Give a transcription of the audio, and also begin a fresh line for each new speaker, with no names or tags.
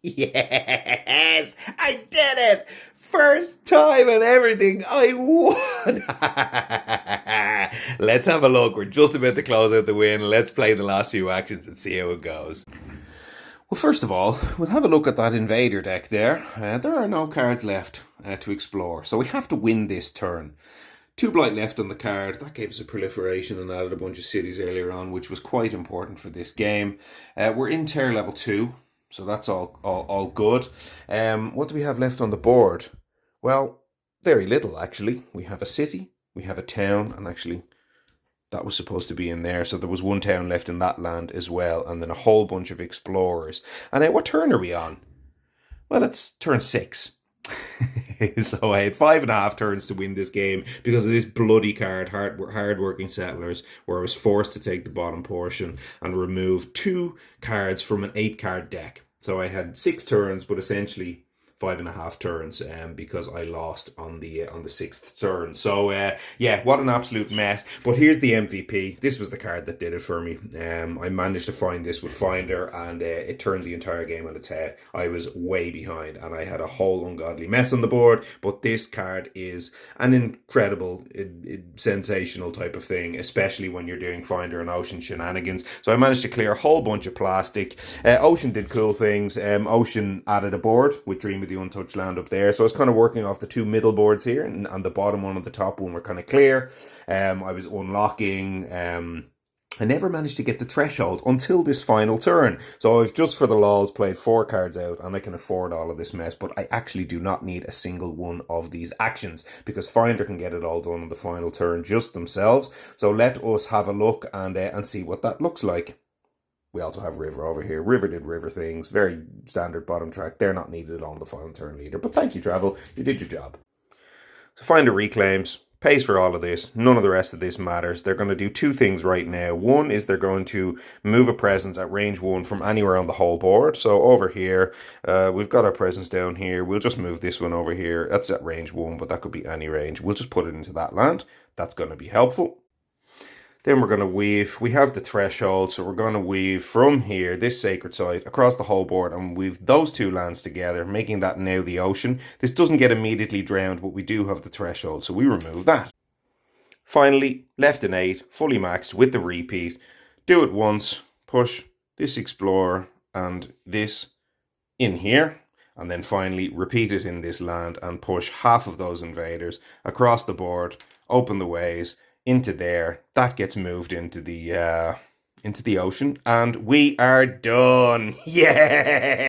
Yes, I did it! First time and everything, I won! Let's have a look. We're just about to close out the win. Let's play the last few actions and see how it goes. Well, first of all, we'll have a look at that invader deck there. There are no cards left to explore, so we have to win this turn. 2 blight left on the card. That gave us a proliferation and added a bunch of cities earlier on, which was quite important for this game. We're in tier level 2, so that's all good. What do we have left on the board? Well, very little, actually. We have a city, we have a town, and actually that was supposed to be in there. So there was 1 town left in that land as well, and then a whole bunch of explorers. And what turn are we on? Well, it's turn 6. So I had 5.5 turns to win this game because of this bloody card, Hardworking Settlers, where I was forced to take the bottom portion and remove 2 cards from an 8-card deck. So I had 6 turns, but essentially 5.5 turns because I lost on the 6th turn. So yeah, what an absolute mess. But here's the MVP. This was the card that did it for me. I managed to find this with Finder, and it turned the entire game on its head. I was way behind and I had a whole ungodly mess on the board, but this card is an incredible, sensational type of thing, especially when you're doing Finder and Ocean shenanigans. So I managed to clear a whole bunch of plastic. Ocean did cool things. Ocean added a board with Dream of the Untouched Land up there, so I was kind of working off the 2 middle boards here, and the bottom one and the top one were kind of clear. I was unlocking. I never managed to get the threshold until this final turn. So I've just for the lols played 4 cards out, and I can afford all of this mess, but I actually do not need a single one of these actions because Finder can get it all done on the final turn just themselves. So let us have a look and see what that looks like. We also have River over here. River did River things. Very standard bottom track. They're not needed on the final turn leader. But thank you, Travel. You did your job. So Finder reclaims. Pays for all of this. None of the rest of this matters. They're going to do 2 things right now. One is they're going to move a presence at range 1 from anywhere on the whole board. So over here, we've got our presence down here. We'll just move this one over here. That's at range 1, but that could be any range. We'll just put it into that land. That's going to be helpful. Then we're going to weave. We have the threshold, so we're going to weave from here, this sacred site, across the whole board, and weave those 2 lands together, making that now the ocean. This doesn't get immediately drowned, but we do have the threshold, so we remove that. Finally, left in 8, fully maxed with the repeat. Do it once, push this explorer and this in here, and then finally repeat it in this land and push half of those invaders across the board, open the ways, into there. That gets moved into the ocean, and we are done. Yeah.